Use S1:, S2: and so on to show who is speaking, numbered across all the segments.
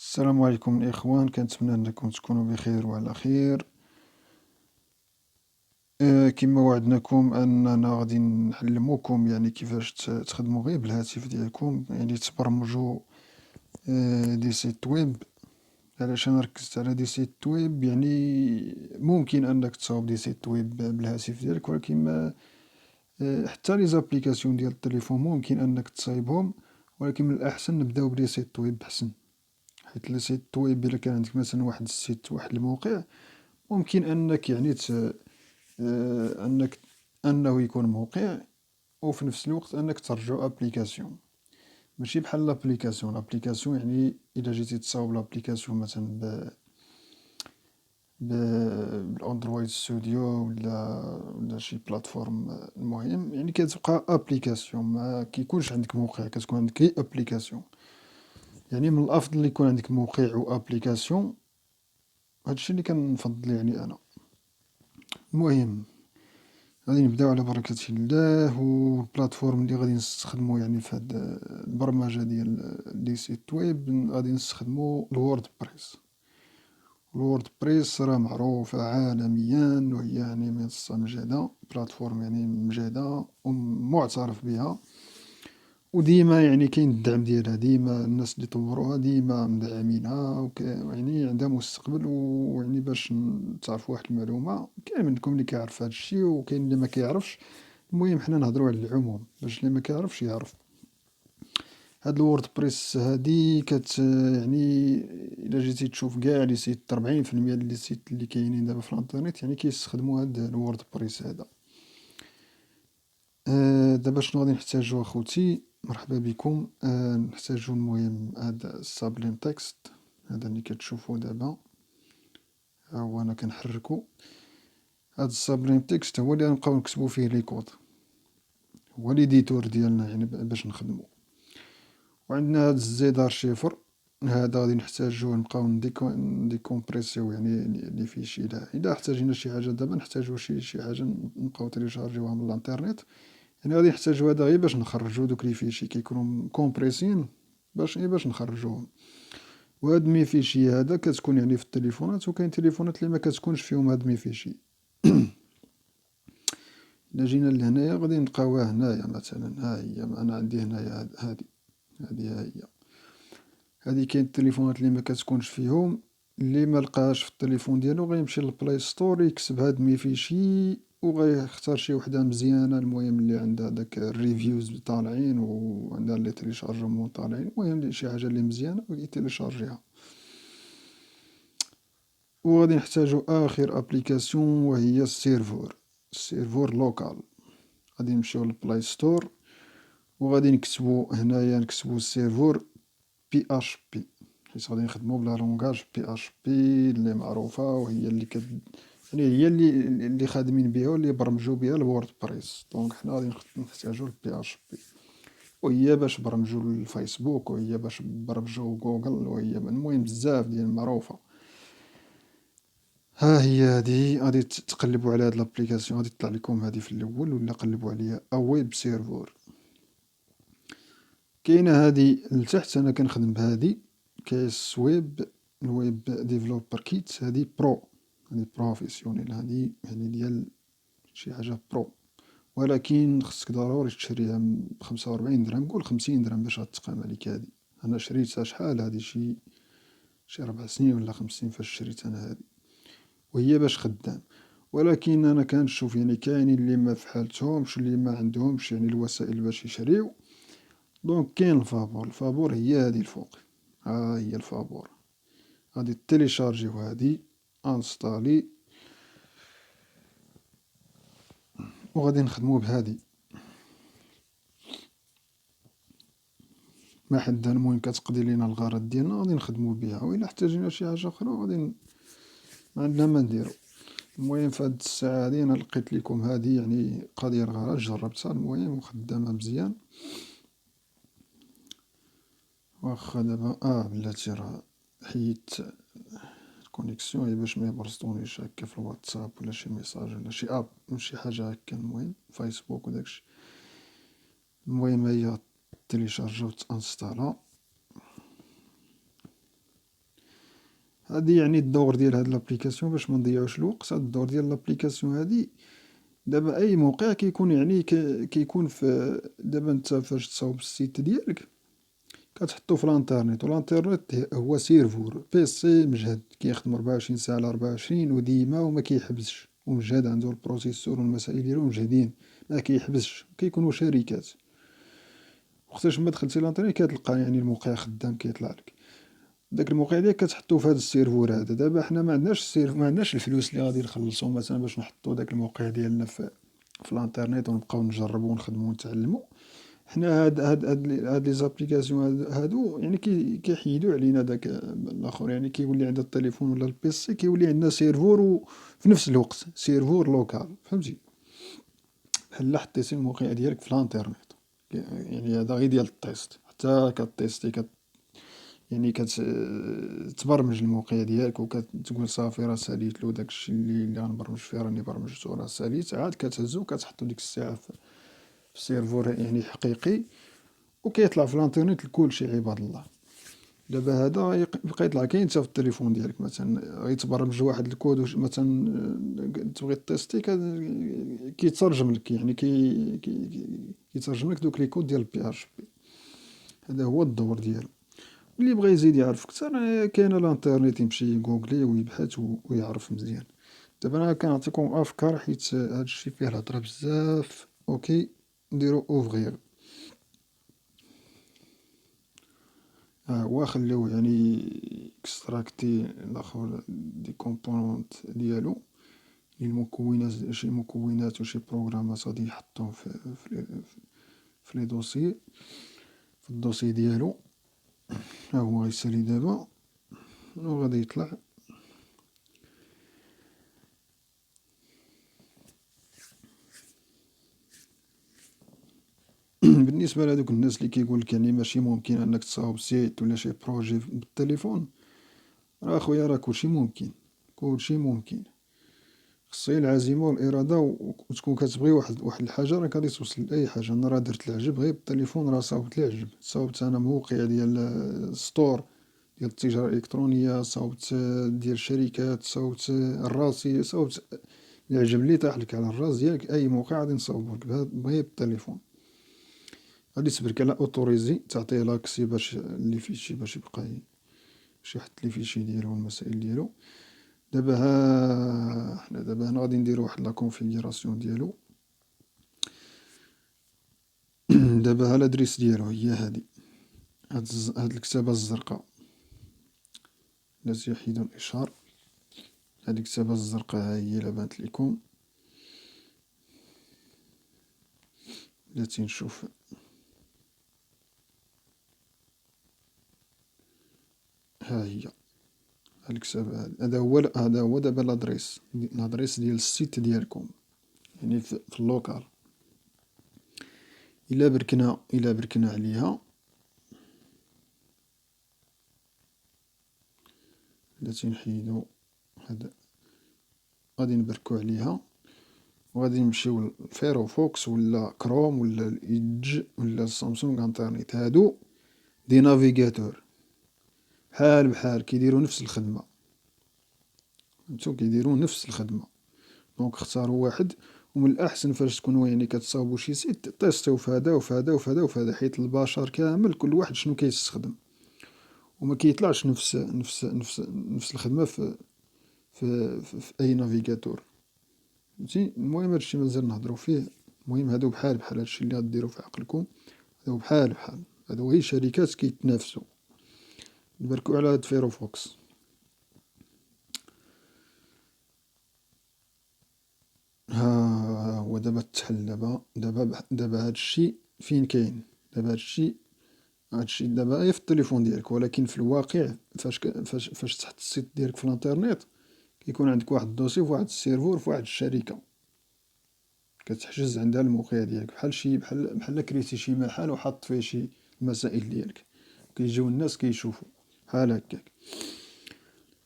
S1: السلام عليكم الإخوان، كنتمنى أنكم تكونوا بخير وعلى خير. كما وعدناكم أننا غادي نعلموكم يعني كيفاش تخدموا غير بالهاتف ديالكم، يعني تبرمجوا دي سيت ويب. علاش أنا ركزت على دي سيت ويب؟ يعني ممكن أنك تصاوب دي سيت ويب بالهاتف ديالك، ولكن ما حتى لي زابليكاسيون ديال التليفون ممكن أنك تصايبهم، ولكن من الأحسن نبداو بدي سيت ويب حسن. حيت لي سيت ويب إلا كان عندك مثلا واحد السيت، واحد الموقع، ممكن أنك يعني أنك أنه يكون موقع، وفي نفس الوقت أنك ترجع أبليكاسيون. ماشي بحال لابليكاسيون يعني إلا جيتي تصاوب لابليكاسيون مثلا بالأندرويد ستوديو ولا شي بلاتفورم، المهم يعني كتبقى أبليكاسيون، ما كيكونش عندك موقع، كتكون عندك غير أبليكاسيون. يعني من الأفضل يكون عندك موقع وأبليكاسيون، هادشي اللي كنفضل يعني أنا. المهم غادي نبداو على بركة الله، والبلاتفورم اللي غادي نستخدمو يعني في هاد البرمجة ديال لي سيت ويب غادي نستخدمو الوورد بريس. الوورد بريس راه معروفة عالميا، وهي يعني منصة مجيدة، بلاتفورم يعني مجيدة ومعترف بها، وديما يعني كاين الدعم ديالها، ديما الناس اللي طوروها ديما مدعمينها، يعني عندها مستقبل. ويعني باش تعرفوا واحد المعلومة، كاين منكم اللي كيعرف هاد الشي وكاين اللي ما كيعرفش. المهم حنا نهضروا على العموم باش اللي ما كيعرفش يعرف. هاد الوورد بريس هادي يعني الا جيتي تشوف كاع لي سيت، 40% ديال لي سيت اللي كاينين دابا في الانترنت يعني كيستخدموا هاد الوورد بريس هذا. دابا شنو غادي نحتاجو اخوتي؟ مرحبا بكم. نحتاجو المهم هذا السابلين تكست، هذا اللي كتشوفو دابا، ها هو انا كنحركو. هذا السابلين تكست هو اللي غنبقاو نكتبو فيه لي كود، هو ليديتور ديالنا يعني باش نخدمو. وعندنا هاد الزد ارشيفر، هذا غادي نحتاجوه نبقاو نديكومبريسيو يعني لي فيشي. الا احتاجنا شي حاجه دابا نحتاجو شي حاجه نبقاو تيليشارجيوها من الانترنت، يعني غادي نحتاجو هذا غير باش نخرجو دوك لي فيشي كيكونوا كومبريسين باش نخرجوهم. وهاد مي فيشي هذا كتكون يعني في التليفونات، وكاين تليفونات اللي ما كتكونش فيهم هاد مي فيشي. الا جينا لهنايا غادي نلقاوها هنايا مثلا، ها هي انا عندي هنايا هادي ها هي. هادي كاين التليفونات اللي ما كتكونش فيهم، اللي ما لقاهاش في التليفون ديالو غيمشي للبلاي ستور يكتب هاد مي فيشي، وغيختار شي وحده مزيانه، المهم اللي عندها داك الريفيوز طالعين وعندها لي تيليشارجمون طالعين، المهم شي حاجه اللي مزيانه ويتيليشارجيها. وغادي نحتاجو اخر ابليكاسيون وهي السيرفور لوكال. غادي نمشيو للبلاي ستور وغادي نكتبو هنايا، نكتبو السيرفور بي اش بي، حيت غادي نخدمو بلا لونغاج بي اش بي اللي معروفه، وهي اللي يعني هي اللي خادمين بها واللي برمجوا بها الوورد بريس. دونك حنا غادي نحتاجو البي اش بي، وهي باش برمجوا الفيسبوك، وهي باش برمجوا جوجل، وهي المهم بزاف ديال معروفه. ها هي هادي، غادي تقلبوا على هاد لابليكاسيون، غادي تطلع لكم هادي في الاول، ولا قلبوا عليها اويب سيرفور. كاينه هادي لتحت، انا كنخدم بهادي كاس ويب، الويب ديفلوبر كيت. هادي برو، هادي بروفيسيونيل، هادي يعني ديال شي حاجه برو، ولكن خصك ضروري تشريها ب45 درهم، قول 50 درهم باش غتقام عليك هادي. انا شريتها شحال هادي، شي 4 سنين ولا 5 سنين فاش شريت انا هادي، وهي باش خدام. ولكن انا كنشوف يعني كاينين اللي ما فحالتهمش، اللي ما عندهمش يعني الوسائل باش يشريو. دونك كاين الفابور هي هادي الفوق، ها هي الفابور. غادي تيليشارجيو هادي، انستالي، وغادي نخدمو بهادي ما حدا. المهم كتقضي لينا الغرض ديالنا، غادي نخدمو بها، وإلا احتاجنا شي حاجه اخرى غادي ما عندنا ما نديرو. المهم في هاد الساعه هادي انا لقيت لكم هادي يعني قضيه الغرض، جربتها المهم وخدامه مزيان. واخا دابا بلاتي راه حيدت الكونيكسيون هي باش ما يبرسطونيش هكا في الواتساب ولا شي ميساج ولا شي اب شي حاجه هكا، المهم فيسبوك وداكشي. المهم هي تيليشارجا وتانستالا. هادي يعني الدور ديال هاد لابليكاسيون باش منضيعوش الوقت. هاد الدور ديال لابليكاسيون هادي دابا أي موقع كيكون يعني كيكون في دابا نتا فاش تصاوب السيت ديالك كتحطو في الانترنت، و الانترنت هو سيرفور بيسي مجهد كيخدم 24 ساعة على 24 وديما وما كيحبسش، ومجهد عندو البروسيسور والمسائل ديالو مجهدين ما كيحبسش، كيكونوا شركات. وقتاش ما دخلتي للانترنت كتلقى يعني الموقع خدام كيطلع لك. داك الموقع ديالك كتحطو في هاد السيرفور هذا. دابا حنا ما عندناش ما عندناش الفلوس اللي غادي نخلصو مثلا باش نحطو داك الموقع ديالنا في الانترنت ونبقاو نجربو ونخدمو ونتعلمو. حنا هاد لي زابليكاسيون هادو يعني كيحيدو علينا داك الاخر، يعني كيولي عندنا التليفون ولا البيسي كيولي عندنا سيرفور وفي نفس الوقت سيرفور لوكال، فهمتي؟ بحال حطيتي الموقع ديالك في الانترنت. يعني هذا غير ديال التيست، حتى كتيستي يعني كتبرمج الموقع ديالك وكتقول صافي راه ساليتلو داكشي اللي غنبرمج فيه راني برمجتو راه ساليت، عاد كتهزو كتحطو ديك الساعة في سيرفور يعني حقيقي وكيطلع في الانترنت لكلشي عباد الله. دابا هذا يبقى يطلع كاين حتى في التليفون ديالك، مثلا غيتبرمج واحد الكود مثلا تبغي تيستي كيترجم لك، يعني كيترجم لك دوك لي كود ديال بي اش بي. هذا هو الدور ديالو. اللي بغى يزيد يعرف كثر كاين الانترنت يمشي يغوغلي ويبحث ويعرف مزيان. دابا انا كنعطيكم افكار حيت هادشي فيه الهضره بزاف. اوكي نديرو اوفغيغ. هو خليوه يعني اكستراكتي الاخر دي كومبونونت ديالو، المكونات شي مكونات وشي بروغرامات غادي يحطهم في لي دوسي في الدوسي ديالو. ها هو غيسالي دابا وغادي يطلع. بالنسبه لهذوك الناس اللي كيقول لك يعني ماشي ممكن انك تصاوب سيت ولا شي بروجي بالتليفون، راه اخويا راه كلشي ممكن، كلشي ممكن. خص غير العزيمه والاراده وتكون كتبغي واحد الحاجه راك غادي توصل لاي حاجه. انا راه درت العجب غير بالتليفون، راه صاوبت العجب. صاوبت انا موقع ديال ستور ديال التجاره الالكترونيه، صاوبت ديال الشركات، صاوبت الراسي، صاوبت العجب اللي طاح لك على الراس ديالك. اي موقع غادي نصاوبو لك غير بالتليفون. غادي تبرك على اوتوريزي تعطيه لاكسي باش لي فيشي باش يبقى يحط لي فيشي ديالو والمسائل ديالو. دابا حنا دابا هنا غادي نديرو واحد لا كونفيغوراسيون ديالو. دابا ها لادريس ديالو هي هادي، هاد الكتابة الزرقاء التي يحيد الإشهار. هاد الكتابة الزرقاء ها هي إلا بانت ليكم التي نشوف. ها هي هاد الكتابة هذا هو دابا لادريس ديال السيت ديالكم، يعني في اللوكال. إلا بركنا عليها التي نحيدو هذا، غادي نبركو عليها وغادي نمشيو لفيروفوكس ولا كروم ولا الإيدج ولا سامسونج انترنت. هادو دي نافيغاتور بحال كيديرو نفس الخدمة، فهمتو؟ كيديرو نفس الخدمة. دونك اختاروا واحد. ومن الأحسن فاش تكونوا يعني كتصاوبوا شي سيت تيستيو في هذا وفي هذا وفي هذا وفي هذا، حيت البشر كامل كل واحد شنو كيستخدم، وما كيطلعش نفس الخدمة في أي نافيغاتور، فهمتي؟ المهم هادشي مازال نهضرو فيه. المهم هادو بحال هادشي اللي غديرو في عقلكم، هادو بحال هادو غير شركات كيتنافسو. نبركو على هاد فيروفوكس. ها هو دابا تحل. دابا هادشي فين كاين؟ دابا هادشي دابا غير في التليفون ديالك، ولكن في الواقع فاش تحط السيت ديالك في الانترنت كيكون عندك واحد الدوسي في واحد السيرفور في واحد الشركة كتحجز عندها الموقع ديالك، بحال كريتي شي محل وحاط فيه شي المسائل ديالك، كيجيو الناس كيشوفو بحال هكاك.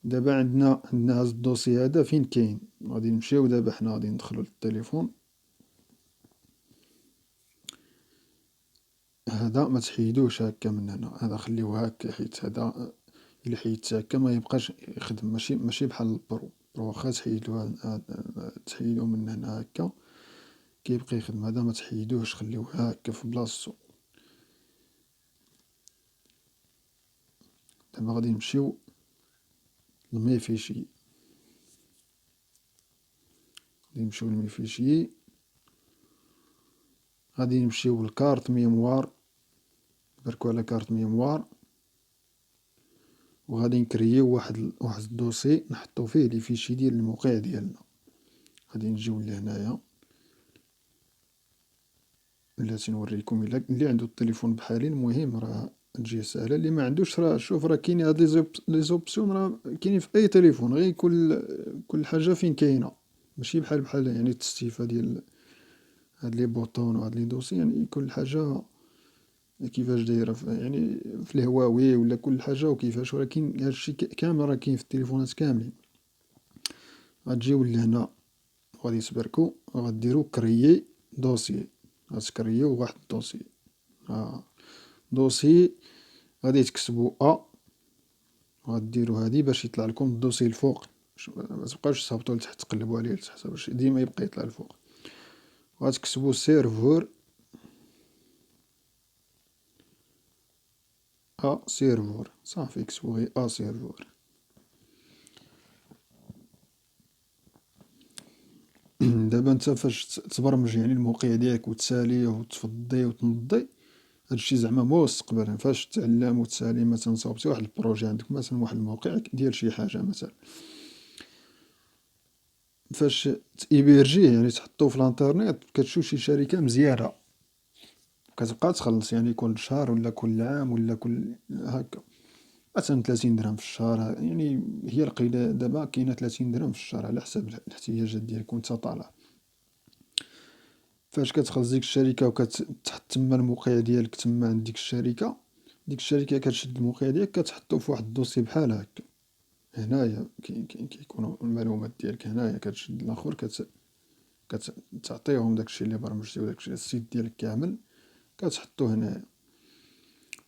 S1: دابا عندنا هاد الدوسي هذا فين كاين؟ غادي نمشيو دابا حنا غادي ندخلو للتليفون. هذا ما تحيدوش هكا من هنا، هذا خليوه هكا حيت هذا إلا حيدت هكا ما يبقاش يخدم، ماشي بحال البرو. واخا تحيدو من هنا هكا كيبقى يخدم. هذا ما تحيدوهش، خليوه هكا في بلاصتو. دابا غادي نمشيو لمي فيشي، غادي نمشيو لكارت ميموار، نبركو على كارت ميموار، وغادي نكرييو واحد الدوسي نحطو فيه لي فيشي ديال الموقع ديالنا. غادي نجيو لهنايا، بلاتي نوريكم اللي عندو التليفون بحالي. المهم راه تجي ساهلة، اللي ما عندوش راه شوف راه كاين هاد لي زوبسيون راه كاينين في اي تليفون، غير كل حاجة فين كاينة، ماشي بحال يعني التستيفة ديال هاد لي بوطون وهاد لي دوسي. يعني كل حاجة كيفاش دايرة يعني في الهواوي ولا كل حاجة وكيفاش، ولكن هادشي كامل راه كاين في التليفونات كاملين. غتجيو لهنا وغادي تبركو، غديرو كريي دوسي، غتكريو واحد الدوسي. دوسي غادي تكتبو غديرو هادي باش يطلع لكم الدوسي الفوق، ما تبقاوش تهبطو لتحت تقلبو عليه لتحت باش ديما يبقى يطلع الفوق. غتكتبو سيرفور سيرفور صافي، كتبو غير سيرفور. دابا نتا فاش تبرمج يعني الموقع ديالك وتساليه وتفضيه وتنضي، هادشي زعما مستقبلا. فاش تعلم وتسالي مثلا صاوبتي واحد البروجي عندك مثلا واحد الموقع ديال شي حاجة مثلا، فاش تيبيرجيه يعني تحطو في الانترنيت، كتشوف شي شركة مزيانة كتبقى تخلص، يعني كل شهر ولا كل عام ولا كل هكا، مثلا 30 درهم في الشهر. يعني هي القيلة دابا كاينة 30 درهم في الشهر على حسب الاحتياجات ديالك وانت طالع. فاش كتخلص ديك الشركة وكتحط تما الموقع ديالك تما عند ديك الشركة، ديك الشركة كتشد الموقع ديالك كتحطو في واحد الدوسي بحال هكا. هنايا كيكونوا المعلومات ديالك، هنايا كتشد الاخر كتعطيهم داكشي اللي برمجتي وداكشي السيت ديالك كامل، كتحطو هنايا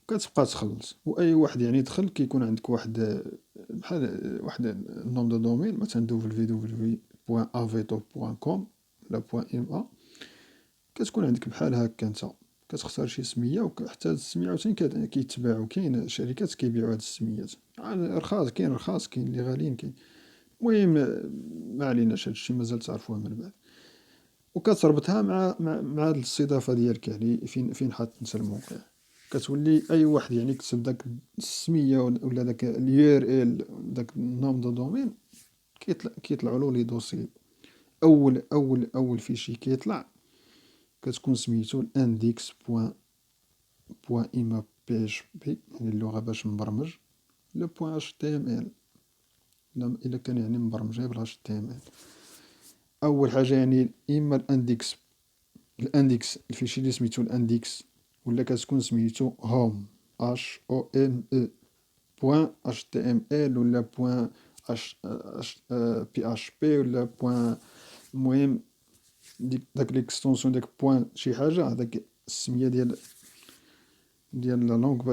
S1: كتبقى تخلص. واي واحد يعني يدخل كيكون عندك واحد بحال واحد النوم دو دومين، مثلا www.aveto.com ولا .ma، كتكون عندك بحال هكا. انت كتختار شي سمية، وحتى هاد السمية عاوتاني كيتباعو، كاين شركات كيبيعو هاد السميات رخاص، كاين رخاص كاين اللي غاليين كاين. المهم ما عليناش، هادشي مازال تعرفوه من بعد. وكتربطها مع هاد الاستضافة ديالك، يعني فين حاط انت الموقع. كتولي اي واحد يعني كتب داك السمية ولا داك اليو ار ال داك النوم دو دومين، كيطلعوا له لي دوسي. اول فيشي كيطلع كتكون سميتو الاندكس بوان ايما بي اش بي، يعني اللغة باش مبرمج، لو بوان اش تي ام ال الا كان يعني مبرمج غير بالاش تي ام ال. اول حاجة يعني اما الاندكس الفيشي اللي سميتو الاندكس، ولا كتكون سميتو هوم اش او ام اي بوان اش تي ام ال، ولا بوان اش بي اش بي، ولا بوان. المهم داك ليكستونسيون داك بوان شي حاجة، هذاك السمية ديال لا لونغ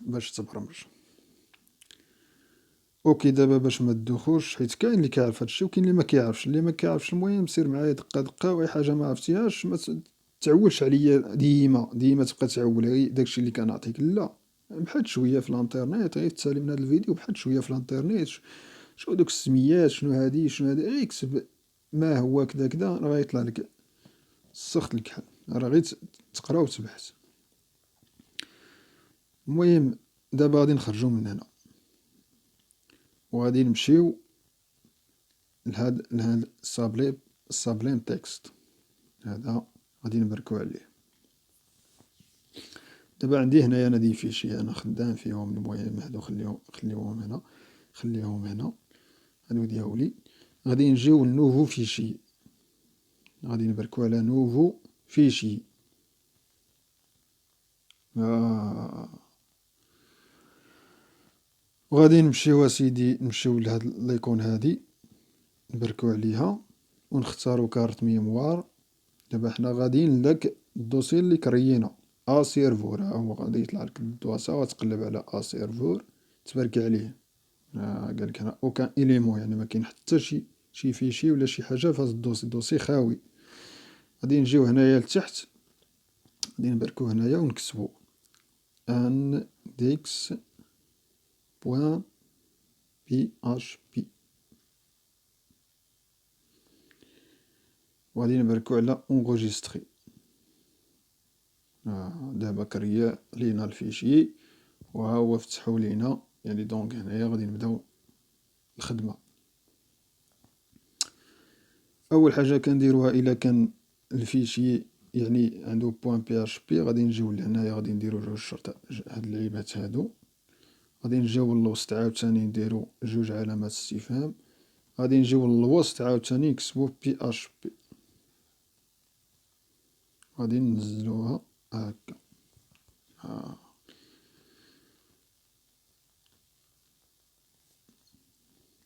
S1: باش تبرمج. اوكي دابا باش ما تدوخوش، حيت كاين اللي كيعرف هادشي وكاين اللي ما كيعرفش. اللي ما كيعرفش المهم سير معايا دقه دقه، واي حاجه ما عرفتيهاش ما تعولش عليا. ديما تبقى تعول غير داكشي اللي كنعطيك. لا، بحث شويه في الانترنيت، غير تسالي من هذا الفيديو، بحث شويه في الانترنيت، شنو دوك السميات، شنو هادي شنو هادي، غير كتب ما هو كذا كذا، راه غيطلع لك السخط الكحل. راه غير تقرا وتبحث. المهم دابا غادي نخرجوا من هنا وغادي نمشيو لهاد السابليم تكست. هذا غادي نبركو عليه. دابا عندي هنايا انا دي فيشي انا خدام فيهم. المهم هادو خليوهم هنا هادو دياولي. غادي نجيو لنوفو فيشي، غادي نبركو على نوفو فيشي. وغادي نمشيو اسيدي، نمشيو لهاد لايكون هادي، نبركو عليها ونختارو كارت ميموار. دابا حنا غاديين لداك الدوسي اللي كريينا، سيرفور، ها هو غادي يطلعلك الدواسة وغتقلب على سيرفور تبارك عليه. قالك هنا اوكان إليمون، يعني مكاين حتى شي فيشي ولا شي حاجة في هاد الدوسي خاوي. غادي نجيو هنايا لتحت، غادي نبركو هنايا ونكتبو index بوان PHP، وغادي نبركو على enregistrer. دابا كريا لينا الفيشي وها هو فتحو لينا، يعني دونك هنايا غادي نبداو الخدمة. أول حاجة كنديروها إلا كان الفيشي يعني عندو بوان PHP، غادي نجيو لهنايا غادي نديرو جوج شرط هاد اللعيبات هادو، غادي نجيو للوسط عاوتاني نديرو جوج علامات استفهام، غادي نجيو للوسط عاوتاني نكتبو PHP، غادي ننزلوها هاكا.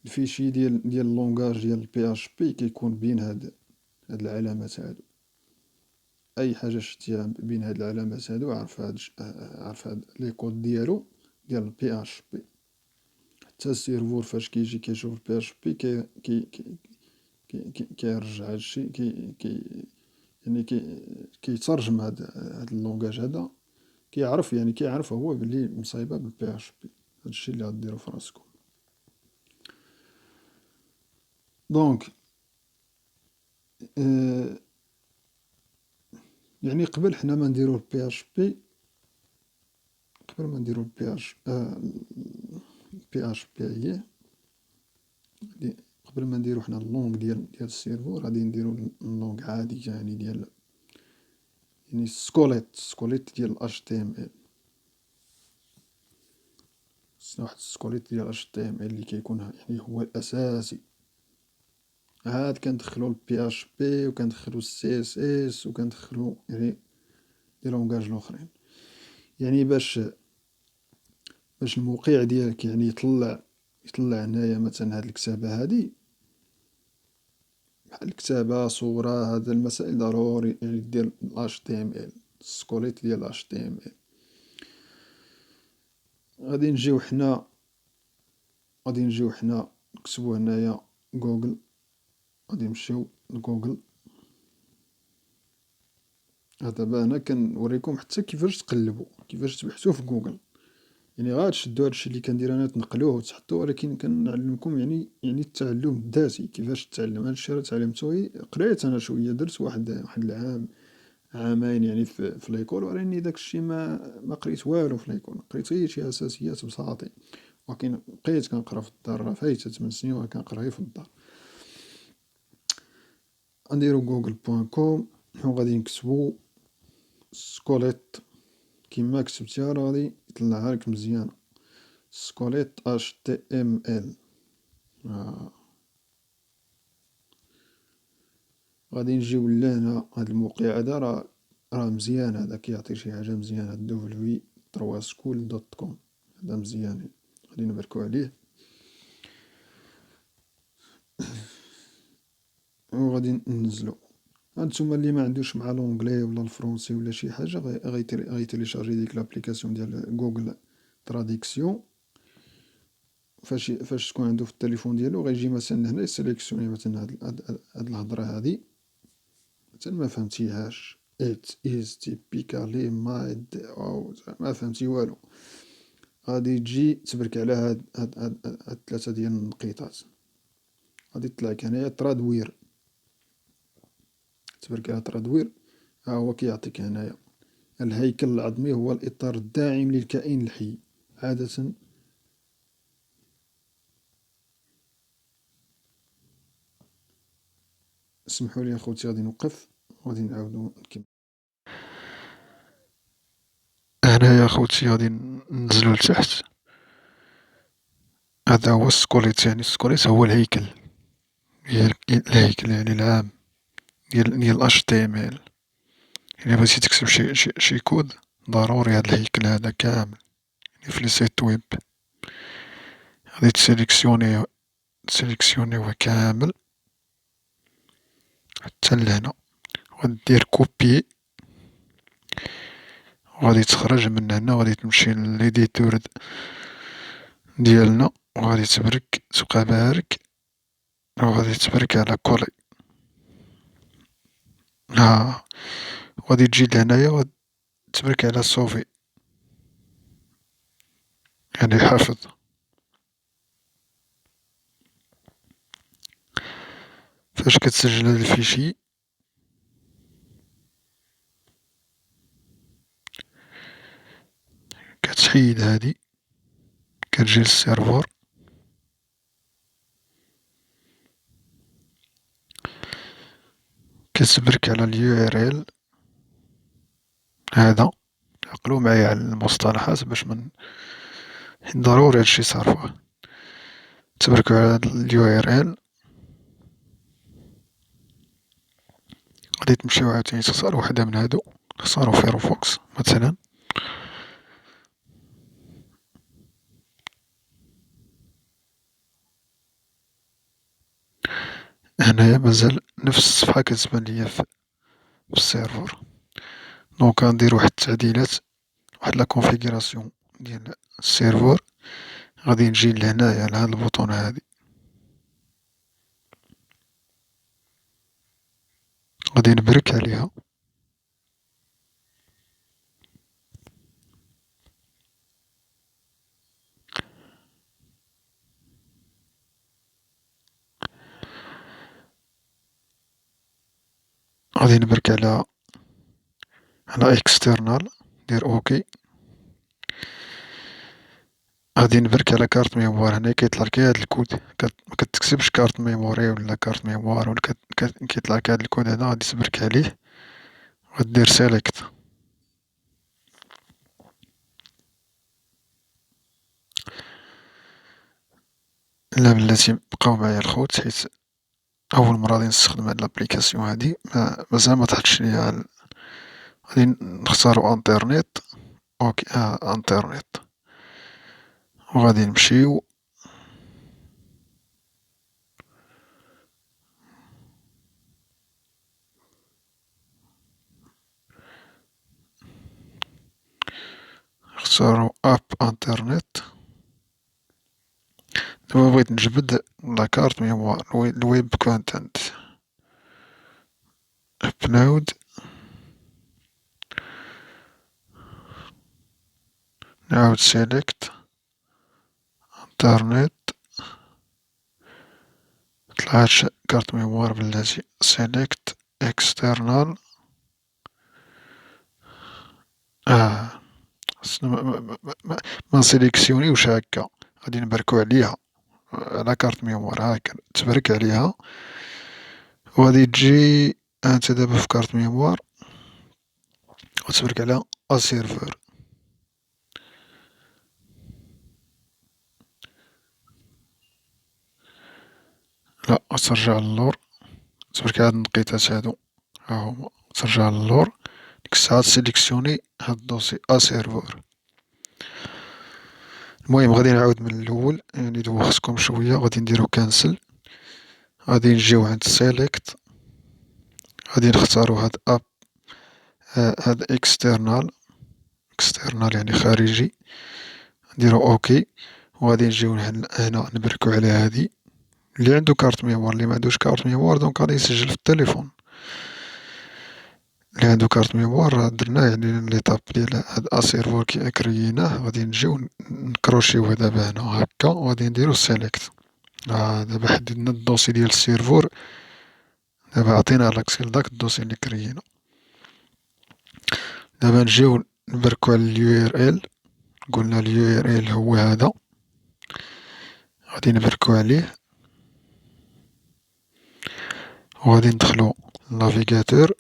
S1: الفيشي ديال اللونغاج ديال PHP كيكون بين هاد العلامات هادو، أي حاجة شتيها بين هاد العلامات هادو عرف هاد لي كود ديالو ديال PHP. حتى السيرفور فاش كيجي كيشوف PHP كيرجع هادشي يعني كيترجم هاد اللونغاج هذا، كيعرف هو بلي مصايبة PHP. هادشي اللي غديرو فراسكم. دونك يعني قبل حنا ما نديرو PHP، قبل ما نديرو PHP هي قبل ما نديرو حنا اللونغ ديال السيرفور، غادي نديرو اللونغ عادي يعني ديال يعني سكوليت ديال HTML. واحد السكوليت ديال HTML اللي كيكون يعني هو الأساسي. عاد كندخلو ال PHP وكندخلو ال CSS وكندخلو يعني لي لونغاج لوخرين، يعني باش الموقع ديالك يعني يطلع هنايا مثلا هاد الكتابة هادي، بحال الكتابة صورة هاد المسائل ضروري يعني دير HTML، السكوليت ديال HTML. غادي نجيو حنا نكتبو هنايا جوجل، غادي نمشيو لجوجل. دابا هنا كنوريكم حتى كيفاش تقلبو، كيفاش تبحثو في جوجل. يعني غتشدو هادشي اللي كندير انا تنقلوه وتحطوه، ولكن كنعلمكم يعني التعلم الذاتي، كيفاش تتعلم. هادشي راه تعلمتو قريت انا شوية، درت واحد العام عامين يعني في ليكول، ولكن داكشي ما قريت والو في ليكول، قريت غير شي اساسيات بساطين، ولكن بقيت كنقرا في الدار. راه فايتة 8 سنين وانا كنقرا غير في الدار. غنديرو google.com وغادي نكتبو سكوليت كيما كتبتيها، راه غادي يطلعها لك مزيانة، سكوليت HTML. غادي نجيو لهنا، هاد الموقع هذا راه مزيان، هذا كيعطي شي حاجة مزيانة، www.3school.com، هذا مزيان، غادي نبركو عليه وغادي ننزلو. هانتوما اللي ما عندوش مع لونجلي ولا الفرونسي ولا شي حاجة غيتيليشارجي ديك لابليكاسيون ديال جوجل تراديكسيون. فاش تكون عندو في التليفون ديالو غيجي مثلا هنا يسيليكسيوني مثلا هاد الهضرة هادي مثلا ما فهمتيهاش، it is typically made أو ما فهمتي والو، غادي تجي تبرك على هاد 3 ديال النقيطات، غادي يطلعلك هنايا ترادوير، تبرك على ترادوير. ها هو كيعطيك هنايا الهيكل العظمي هو الإطار الداعم للكائن الحي عادة. اسمحوا لي اخوتي غادي نوقف وغادي نعاودو نكمل. هنايا اخوتي غادي ننزلو لتحت. هذا هو السكوليت، يعني السكوليت هو الهيكل يعني العام ديال HTML. يعني بغيتي تكتب شي كود ضروري هاد الهيكل هذا كامل، يعني في لي سيت ويب غادي تسيليكسيونيوه كامل حتى لهنا، وغادير كوبي وغادي تخرج من هنا وغادي تمشي للإديتور ديالنا وغادي تبرك تبقى بارك وغادي تبرك على كولي. ها وغادي تجي لهنايا وغادي تبرك على صوفي، يعني حفظ. فاش كتسجل هاد الفيشي كتحيد هادي، كتجي للسيرفور، كتبرك على اليو ار ال هذا. عقلو معايا على المصطلحات باش من ضروري هادشي صارفوه. تبركو على هاد اليو ار ال، غادي تمشيو عاوتاني تختارو وحدة من هادو، تختارو فيروفوكس مثلا. هنايا مازال نفس الصفحة كتبان ليا في السيرفور. دونك غندير واحد التعديلات، واحد لا كونفيغوراسيون ديال السيرفور. غادي نجي لهنايا لهاد البوطونة هادي، غادي نبرك عليها. غادي نبرك على اكسترنال، ندير اوكي. غادي نبرك على كارت ميموار. هنا كيطلع لك هاد الكود، ما كتكتبش كارت ميموري ولا كارت ميموار ولا كيطلع لك هاد الكود هذا. غادي تبرك عليه وغادير سيليكت. لا بلاتي بقاو معايا الخوت، حيت أول مرة غادي نستخدم هاد لابليكاسيون هادي، مازال ما طحتش ليا غادي نختارو انترنت. اوكي انترنت. وغادي نمشيو نختارو اب انترنت. دابا بغيت نجبد لاكارت ميموار الويب كونتنت. ابلود. نعاود سيليكت انترنت. مطلعتش كارت ميموار بلاتي. سيليكت اكسترنال. اه خصنا ما نسيليكسيونيوش هاكا، غادي نبركو عليها على كارت ميموار هاكا. تبرك عليها وغادي تجي انت دابا في كارت ميموار وتبرك على اسيرفور. لا ترجع للور، تبرك على هاد النقيتات هادو ها هما، ترجع للور. ديك الساعة تسيليكسيوني هاد الدوسي اسيرفور. المهم غادي نعاود من الأول، يعني دوختكم شوية. غادي نديرو كانسل، غادي نجيو عند سيليكت، غادي نختارو هاد اب، هاد اكسترنال. اكسترنال يعني خارجي. نديرو اوكي. وغادي نجيو هنا نبركو على هادي. اللي عندو كارت ميموار، اللي معندوش كارت ميموار دونك غادي يسجل في التليفون. اللي عندو كارت ميموار راه درناه، يعني ليطاب ديال هاد اسيرفور كي كرييناه. غادي نجيو نكروشيوه دابا هنا هاكا وغادي نديرو سيليكت. دابا حددنا الدوسي ديال السيرفور. دابا عطينا لاكسي لداك الدوسي اللي كريينا. دابا نجيو نبركو على اليو ار ال. قلنا اليو ار ال هو هذا، غادي نبركو عليه وغادي ندخلو النافيغاتور.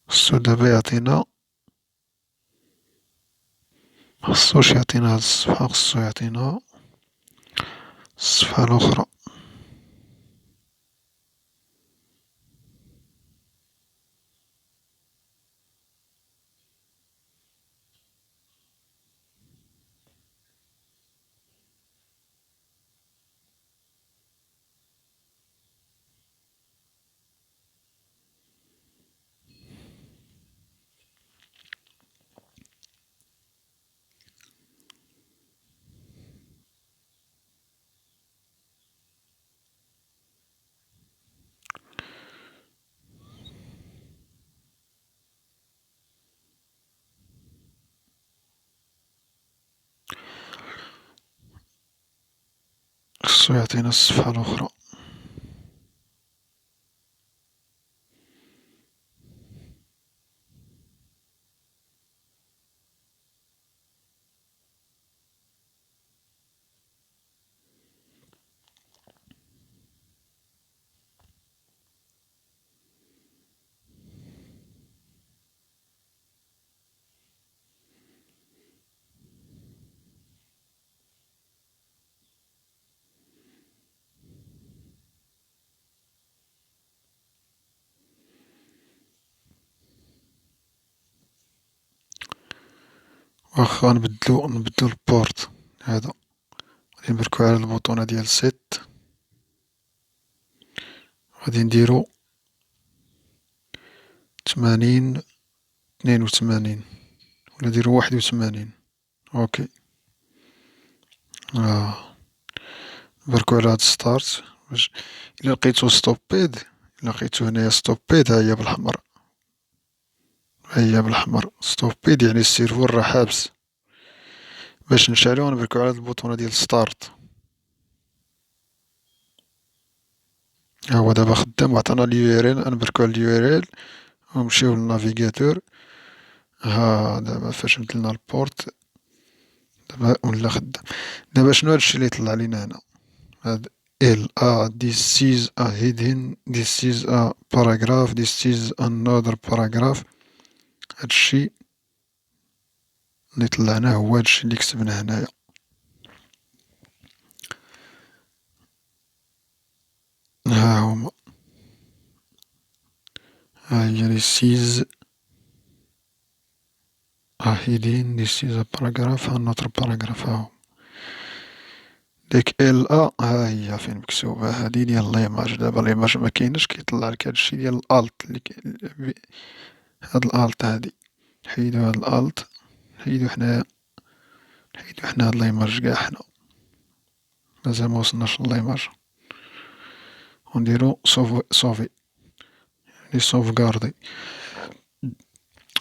S1: خصو دابا يعطينا، مخصوش يعطينا هاد الصفحة، خصو يعطينا الصفحة الأخرى. خصو يعطينا الصفحة الأخرى. واخا نبدلو البورت هذا، غادي نبركو على البوطونة ديال سيت، غادي نديرو 80 82 ولا نديرو 81. اوكي. اه نبركو على هاد ستارت باش إلا لقيتو ستوبيد، إلا لقيتو هنايا ستوبيد ها هي بالأحمر، ها هي بالأحمر ستوبيد يعني السيرفور راه حابس. باش نشعلوه نبركو على هاد البوطونة ديال ستارت. ها هو دابا خدام وعطانا اليو ار ال، نبركو على اليو ار ال ونمشيو للنافيغاتور. ها دابا فاش بدلنا البورت دابا ولا خدام. دابا شنو هادشي اللي طلع لينا هنا؟ هاد ال this is a hidden this is a paragraph this is another paragraph. هادشي اللي طلعنا هو هادشي اللي كتبنا هنايا. ها هما، ها هي this is a hidden this is a paragraph another paragraph. ها هو ديك ال ها هي فين مكتوبة، هادي ديال ليماج. دابا ليماج مكايناش كيطلع لك هادشي ديال الالت اللي هاد الالت هادي. حيدو هاد الالت، حيدو حنايا، حيدو حنا هاد ليماج قاع حنا، مازال موصلناش لليماج. ونديرو صوفي يعني صوفغاردي.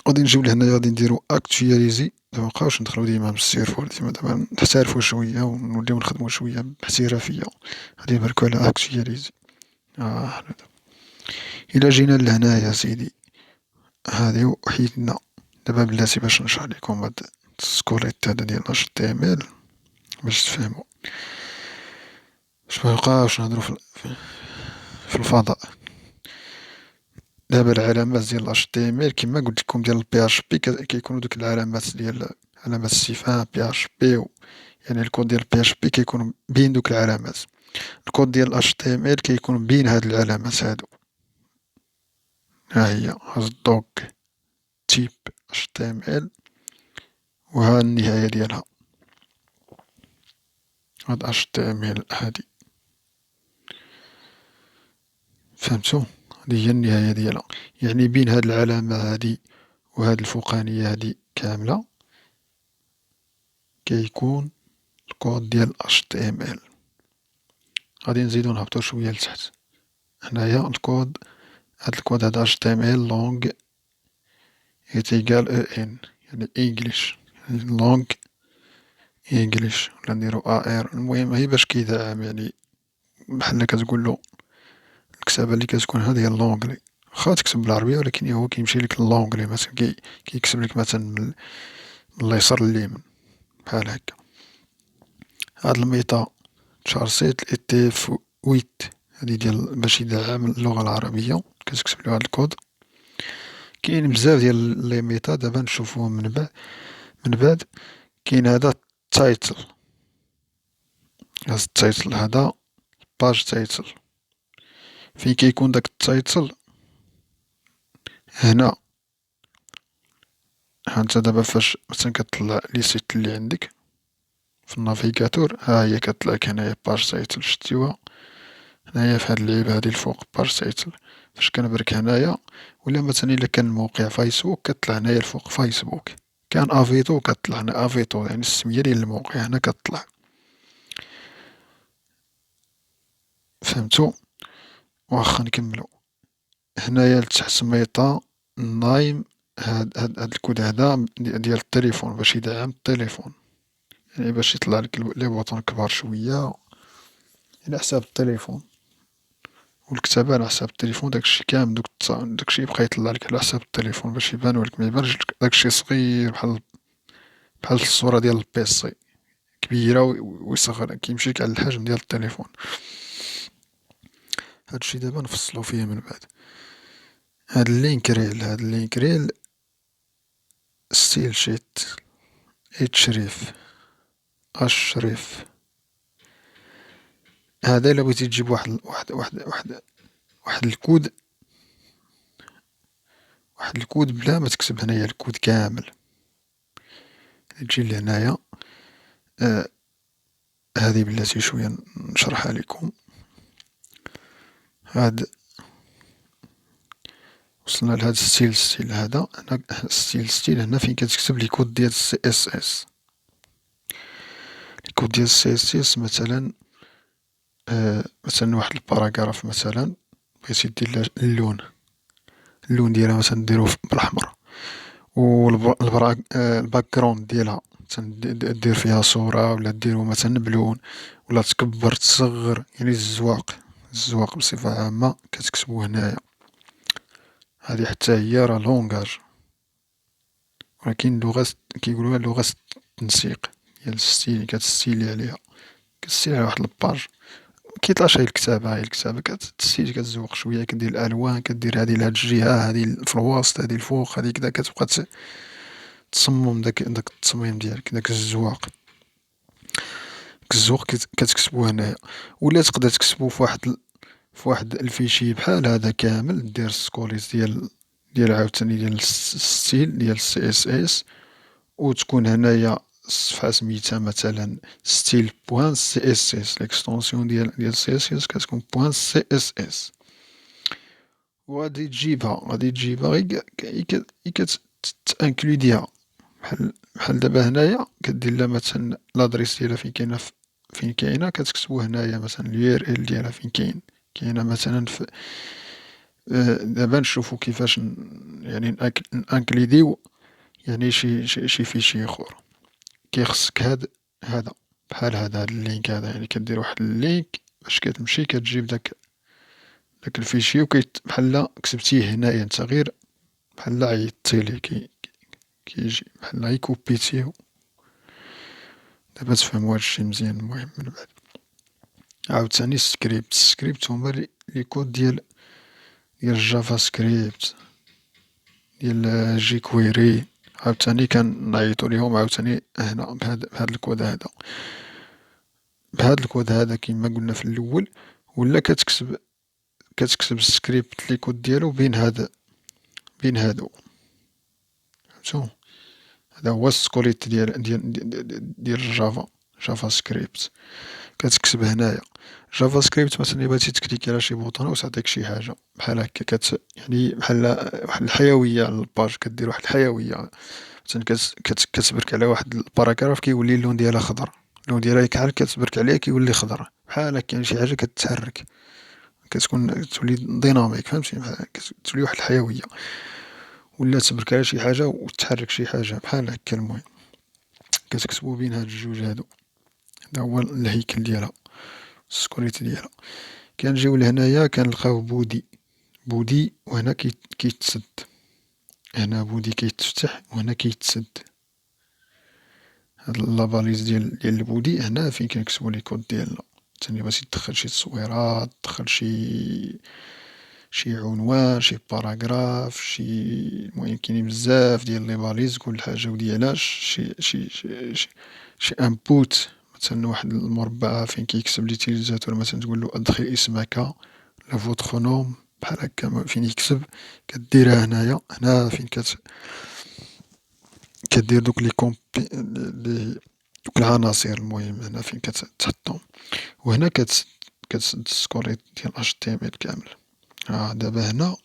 S1: غادي نجيو لهنايا غادي نديرو اكتواليزي. مبقاوش ندخلو ديما من السيرفور، دابا نحترفو شوية ونوليو نخدمو شوية باحترافية. غادي نبركو على اكتواليزي. حنا دابا إلا جينا لهنايا سيدي هادي وحيدنا. دابا بلاتي باش نشرح ليكم هاد السكوليت هذا ديال اش تي ام ال باش تفهمو، باش ميبقاوش نهضرو في الفضاء. دابا العلامات ديال الاش تي ام ال كيما قلت لكم ديال البي اش بي كيكونوا دوك العلامات ديال علامات استفهام بي اش بي يعني الكود ديال البي اش بي كيكون بين دوك العلامات. الكود ديال الاش تي ام ال كيكون بين هاد العلامات هادو. ها هي هاد دوك تيب اش تي ام ال وها النهاية ديالها هاد اش تي ام ال هادي. فهمتو؟ هادي هي النهاية ديالها. يعني بين هاد العلامة هادي وهاد الفوقانية هادي كاملة كيكون الكود ديال HTML. غادي نزيدو نهبطو شوية لتحت. هنايا الكود، هاد الكود هاد HTML long est égal EN يعني English long English ولا نديرو AR. المهم هي باش كيدعم يعني بحال كتقولو الكتابة اللي كتكون هادي هي اللونجلي. واخا تكتب بالعربية ولكن هو كيمشي لك اللونجلي مثلا كيكتب لك مثلا من اليسار لليمين بحال هكا. هاد الميتا تشارسيت ال تي اف 8 هادي ديال باش يدعم اللغة العربية كتكتب له هاد الكود. كاين بزاف ديال لي ميتا دابا نشوفوهم من بعد. كاين هذا التايتل، هاد التايتل هذا باج تايتل. فين كيكون داك التايتل هنا. هانت دابا فاش مثلا كطلع لي سيت اللي عندك في النافيغاتور ها هي كطلع لك هنايا باج تايتل شتيوها هنايا في هاد اللعيبة هادي الفوق باج تايتل. فاش كنبرك هنايا ولا مثلا إلا كان موقع فايسبوك كطلع هنايا الفوق فايسبوك. كان افيتو كطلع هنا افيتو يعني السمية ديال الموقع هنا كطلع. فهمتو؟ واخا نكملو. هنايا لتحت ميتا نايم. هاد الكود هذا ديال التليفون باش يدعم التليفون يعني باش يطلع لك لي بوطون كبار شوية يعني على حساب التليفون، والكتابة على حساب التليفون داكشي كامل داكشي يبقى يطلع لك على حساب التليفون باش يبانولك، ميبانش لك داكشي صغير بحال الصورة ديال البيسي كبيرة ويصغر كيمشي لك على الحجم ديال التليفون. هادشي دابا نفصلو فيه من بعد. هاد اللينكريل ستيل شيت اتشريف اشريف. هذا الا بغيتي تجيب واحد الكود، بلا ما تكتب هنايا الكود كامل، تجي لهنايا. آه هذه بلاتي شوية نشرحها لكم. هاد وصلنا لهاد ستيل هذا هنا. ستيل هنا فين كتكتب لي كود ديال السي اس اس. الكود ديال السي اس اس مثلا، مثلا واحد الباراغراف مثلا بغيتي دير اللون ديالها مثلا ديروه بالأحمر، و الباك جراوند ديالها مثلا دير فيها صورة، ولا ديرو مثلا بلون، ولا تكبر تصغر، يعني الزواق بصفة عامة كتكتبو هنايا. هذه حتى هي راه لونغاج، ولكن لغة كيقولوها لغة التنسيق ديال الستيل، كتستيلي عليها، كتستيلي على واحد الباج. مكيطلعش غير الكتابة، كتستيلي كتزوق شوية، كدير الألوان، كدير هادي لهاد الجهة، هادي في الوسط، هادي الفوق، هادي كدا، كتبقى تصمم داك التصميم ديالك، داك الزواق. داك الزواق كتكتبو هنايا. ولا تقدر تكتبو في واحد الفيشي بحال هذا كامل، دير سكوليس ديال عاوتاني ديال الستيل ديال السي اس اس، وتكون هنايا الصفحة سميتها مثلا ستيل بوان سي اس اس، ليكستونسيون ديال سي اس اس كتكون بوان سي اس اس. وغادي تجيبها غي كتانكلوديها. بحال دابا هنايا كدير لها مثلا لادريس ديالها فين كاينة كتكتبو هنايا مثلا اليو ار ال ديالها فين كاينة مثلا في. دابا نشوفو كيفاش يعني نانكليديو يعني شي فيشي اخر. كيخصك هذا بحال هاد اللينك هذا، يعني كدير واحد اللينك باش كتمشي كتجيب داك الفيشي بحال كتبتيه هنايا نتا، غير بحال عيطتي ليه كيجي بحال غي كوبيتيه. دابا تفهموا هادشي مزيان. المهم من بعد عاوتاني السكريبت هما لي كود ديال الجافا سكريبت، ديال جي كويري. عاوتاني كنعيطو ليهم عاوتاني هنا بهاد الكود هذا. كيما قلنا في الأول. ولا كتكتب السكريبت لي كود ديالو بين هادو. فهمتو؟ هذا هو السكريبت ديال جافا سكريبت. كتكتب هنايا جافا سكريبت مثلا إلا بغيتي تكليكي على شي بوطون تعطيك شي حاجة بحال هكا، يعني بحال واحد الحيوية على الباج، كدير واحد الحيوية. مثلا كتبرك على واحد الباراغراف كيولي اللون ديالها خضر، اللون ديالها كحل كتبرك عليه كيولي خضر بحال هكا، يعني شي حاجة كتحرك، تولي ديناميك، فهمتي؟ بحال تولي واحد الحيوية. ولا تبرك على شي حاجة وتحرك شي حاجة بحال هكا. المهم كتكتبو بين هاد الجوج هادو. هذا هو الهيكل ديالها، السكريبت ديالها. كنجيو لهنايا كنلقاو بودي وهنا كيتسد. هنا بودي كيتفتح وهنا كيتسد. هاد لاباليز ديال البودي هنا فين كنكتبو لي كود ديالنا. تاني بغيتي تدخل شي تصويرات، تدخل شي عنوان، شي باراغراف، المهم كاينين بزاف ديال لي باليز، كل حاجة وديالاش شي انبوت. مثلا واحد المربع فين كيكتب ليتيليزاتور، مثلا تقولو ادخل اسمك لا فوتخ نوم بحال هكا فين يكتب كديرها هنايا. هنا فين كدير دوك العناصر. المهم هنا فين كتحطهم. وهنا كتسد السكريبت ديال HTML كامل. دابا هنا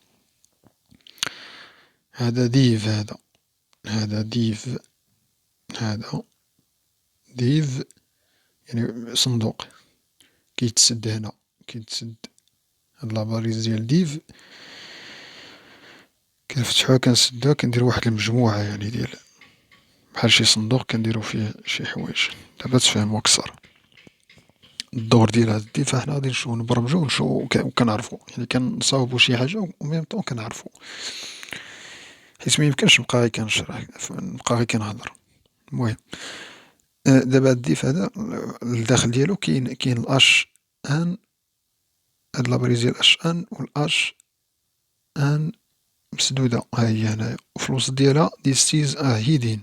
S1: هذا ديف هذا ديف هذا ديف يعني صندوق كيتسد هنا. هاد لاباريز ديال ديف كنفتحوها كنسدوها كنديرو واحد المجموعة يعني ديال بحال شي صندوق كنديرو فيه شي حوايج. دابا تفهمو أكثر. الدور ديال هاد الدين، فاحنا غادي نبرمجو وكنعرفو، يعني كنصاوبو شي حاجة و ميم طون كنعرفو، حيت ميمكنش نبقى غي كنشرح نبقى غي كنهضر. المهم دابا هاد الديف هذا الداخل ديالو كاين الأش ان، هاد لابريز ديال اش ان والاش ان مسدودة ها هي هنايا، وفي الوسط ديالها ديستيز هيدين.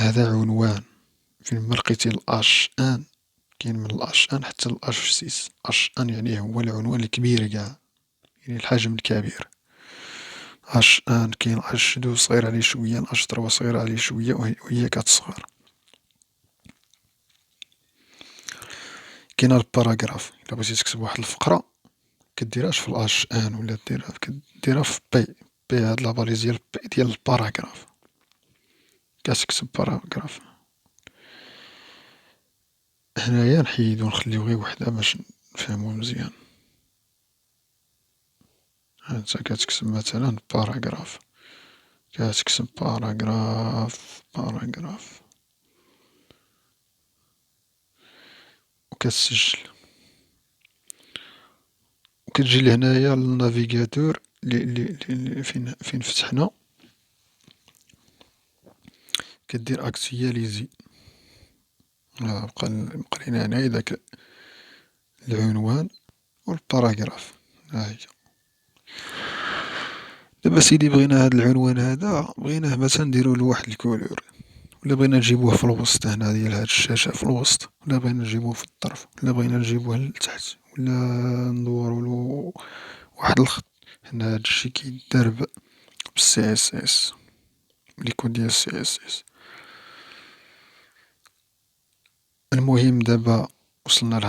S1: هذا عنوان فين ما لقيتي الاش ان، كاين من الاش ان حتى الاش سيس. اش ان يعني هو العنوان الكبير كاع، يعني الحجم الكبير. اش ان كاين اش دو صغير عليه شوية، اش تروا صغير عليه شوية وهي كتصغر. كاين الباراغراف، إلا بغيتي تكتب واحد الفقرة كديرهاش في الاش ان ولا كديرها في بي هاد لاباليز ديال بي ديال الباراغراف، كتكتب باراغراف. هنايا نحيدو نخليو غير وحدة باش نفهمو مزيان. انت كتكتب مثلا باراغراف، كتكتب باراغراف وكتسجل، وكتجي لهنايا للنافيغاتور لي فين فتحنا، كدير اكتواليزي. بقى لينا هنايا داك العنوان والباراغراف. ها هي. دابا سيدي بغينا هاد العنوان هذا بغيناه مثلا نديرولو واحد الكولور، ولا بغينا نجيبوه في الوسط هنا ديال هاد الشاشة في الوسط، ولا بغينا نجيبوه في الطرف، ولا بغينا نجيبوه لتحت، ولا ندورولو واحد الخط. هنا هادشي كيدار بالسي اس اس، لي كود ديال السي اس اس. المهم دابا وصلنا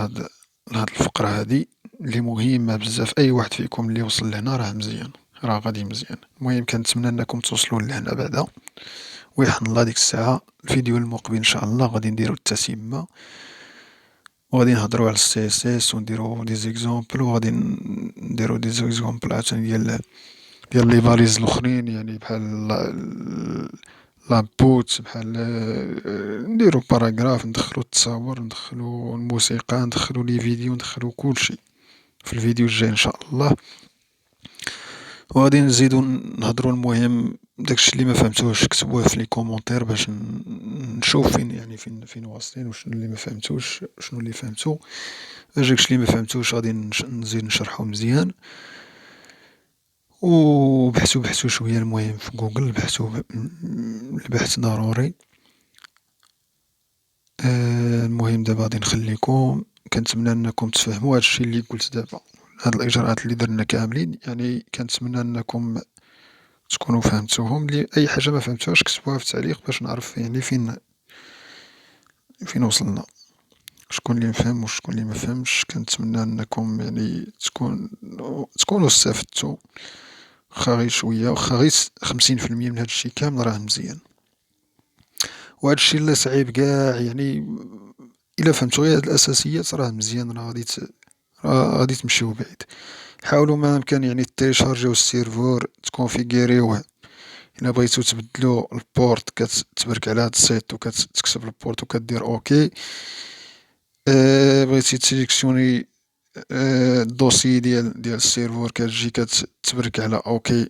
S1: لهاد الفقرة هادي اللي مهمة بزاف. أي واحد فيكم اللي وصل لهنا راه مزيان، راه غادي مزيان. المهم كنتمنى أنكم توصلوا لهنا بعدا، ويحن الله ديك الساعة الفيديو المقبل إن شاء الله غادي نديرو التتمة، وغادي نهضرو على السي اس اس ونديرو دي زيكزومبل، وغادي نديرو دي زيكزومبل عاوتاني ديال لي فاليز الأخرين، يعني بحال لابوت، بحال نديرو باراغراف، ندخلو التصاور، ندخلو الموسيقى، ندخلو لي فيديو، ندخلو كلشي في الفيديو الجاي إن شاء الله. وغادي نزيدو نهضرو المهم داكشي اللي ما فهمتوش كتبوه في لي كومونتير باش نشوف فين يعني فين واصلين، وشنو اللي ما فهمتوش شنو اللي فهمتو، باش داكشي اللي ما فهمتوش غادي نزيد نشرحو مزيان. بحثو شوية المهم في جوجل، بحثو البحث ضروري. المهم دابا غادي نخليكم، كنتمنى انكم تفهموا هادشي اللي قلت دابا، هاد الاجراءات اللي درنا كاملين، يعني كنتمنى انكم تكونوا فهمتوهم. اللي اي حاجة ما فهمتوهاش كتبوها في التعليق باش نعرف يعني فين وصلنا، شكون اللي فهم وشكون اللي ما فهمش. كنتمنى انكم يعني تكونوا استفدتوا، واخا غير شوية، واخا غير 50% من هادشي كامل راه مزيان. وهادشي اللي صعيب قاع يعني إلا فهمتو غير هاد الأساسيات راه مزيان، راه غادي تمشيو بعيد. حاولوا ما أمكن يعني تيشارجيو السيرفور تكونفيكيريوه. إلا بغيتو تبدلو البورت كتبرك على هاد السيت وكتكتب البورت وكدير اوكي. بغيتي تسيليكسيوني الدوسي ديال السيرفور كتجي كتبرك على اوكي،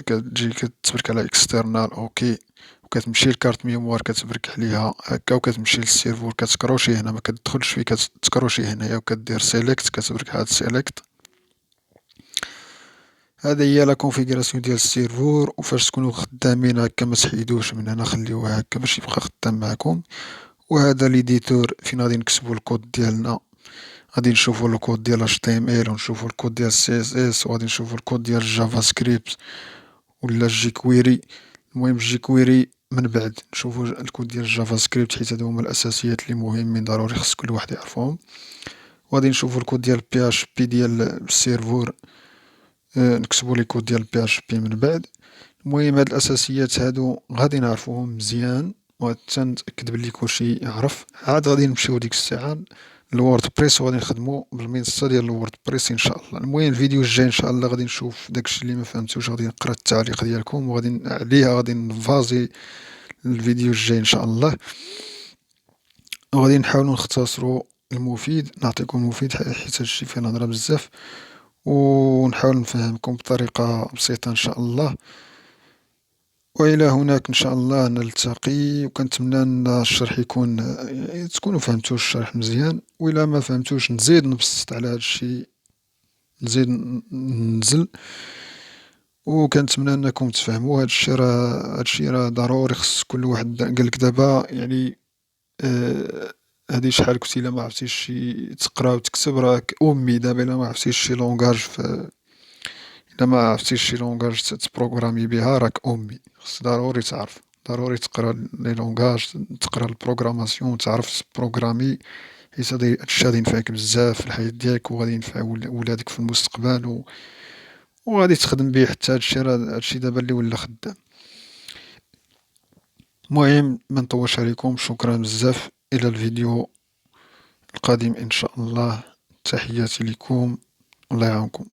S1: كتجي كتبرك على اكسترنال اوكي، وكتمشي لكارت ميموار كتبرك عليها هكا، وكتمشي للسيرفور كتكروشي هنا، ما كتدخلش فيه كتكروشي هنايا وكدير سيليكت، كتبرك على هاد سيليكت. هذه هي لا كونفيغوراسيون ديال السيرفور. وفاش تكونوا خدامين هكا ما تحيدوش من هنا، خليوه هكا باش يبقى خدام معكم. وهذا ليديتور فين غادي نكتبوا الكود ديالنا، غادي نشوفوا الكود ديال HTML ونشوفوا الكود ديال CSS، وغادي نشوفوا الكود ديال الجافا سكريبت ولا الجيكويري. المهم الجيكويري من بعد نشوفوا الكود ديال الجافا سكريبت، حيت هادو هما الاساسيات اللي مهمين ضروري خص كل واحد يعرفهم. وغادي نشوفوا الكود ديال PHP ديال السيرفور، نكتبوا لي كود ديال PHP من بعد. المهم هاد الاساسيات هادو غادي نعرفوهم مزيان، وحتى نتأكد بلي كلشي يعرف. عاد غادي نمشيو ديك الساعة الوورد بريس، وغادي نخدمو بالمنصة ديال الوورد بريس ان شاء الله. المهم الفيديو الجاي ان شاء الله غادي نشوف داكشي اللي ما فهمتوش، غادي نقرا التعليق ديالكم، وغادي عليها غادي نفازي الفيديو الجاي إن شاء الله، وغادي نحاولو نختصرو المفيد، نعطيكم المفيد حيت هادشي فيه الهضرة بزاف، ونحاول نفهمكم بطريقة بسيطة إن شاء الله. وإلى هناك إن شاء الله نلتقي، وكنتمنى أن الشرح يكون تكونوا فهمتوا الشرح مزيان، وإلا ما فهمتوش نزيد نبسط على هادشي، نزيد ننزل، وكنتمنى أنكم تفهموا هادشي راه ضروري. خص كل واحد قالك دابا يعني هادي شحال كنتي إلا ما عرفتيش تقرا وتكتب راك أمي دابا إلا ما عرفتيش شي لونغاج إلا ما عرفتيش شي لونغاج تبروغرامي بها راك أمي. خص ضروري تعرف، ضروري تقرا لي لونغاج، تقرا البروغراماسيون، تعرف تبروغرامي، حيت هادشي غادي ينفعك بزاف في الحياة ديالك، وغادي ينفع ولادك في المستقبل، وغادي تخدم بيه حتى هادشي دابا اللي ولا خدام. المهم ما نطولش عليكم، شكرا بزاف، إلى الفيديو القادم إن شاء الله. تحياتي لكم، الله يعاونكم.